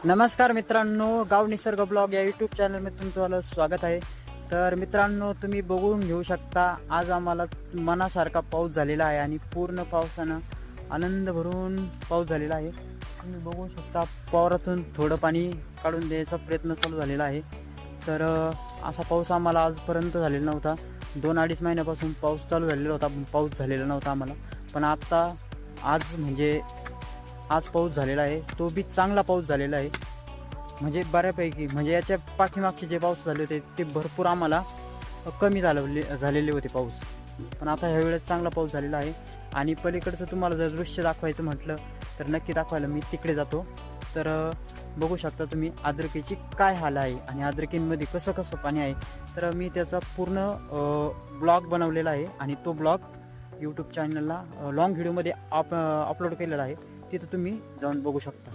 नमस्कार मित्रांनो, गाव निसर्ग ब्लॉग या यूट्यूब चॅनलमध्ये तुमचं स्वागत आहे. तर मित्रांनो, तुम्ही बघून घेऊ शकता आज आम्हाला मनासारखा पाऊस झालेला आहे आणि पूर्ण पावसानं आनंद भरून पाऊस झालेला आहे. तुम्ही बघू शकता पवारातून थोडं पाणी काढून द्यायचा प्रयत्न चालू झालेला आहे. तर असा पाऊस आम्हाला आजपर्यंत झालेला नव्हता. 2-2.5 महिन्यापासून पाऊस चालू झालेला होता, पाऊस झालेला नव्हता आम्हाला. पण आता आज पाऊस झालेला आहे, तो बी चांगला पाऊस झालेला आहे. म्हणजे बऱ्यापैकी, म्हणजे याच्या पाठीमागचे जे पाऊस झाले होते ते भरपूर आम्हाला कमी झालेले होते पाऊस. पण आता ह्यावेळेस चांगला पाऊस झालेला आहे. आणि पलीकडचं तुम्हाला जर दृश्य दाखवायचं म्हटलं तर नक्की दाखवायला मी तिकडे जातो. तर बघू शकता तुम्ही अद्रकीची काय हाल आहे आणि अद्रकींमध्ये कसं कसं पाणी आहे. तर मी त्याचा पूर्ण ब्लॉग बनवलेला आहे आणि तो ब्लॉग यूट्यूब चॅनलला लॉंग व्हिडिओमध्ये अपलोड केलेला आहे. तिथं तुम्ही जाऊन बघू शकता.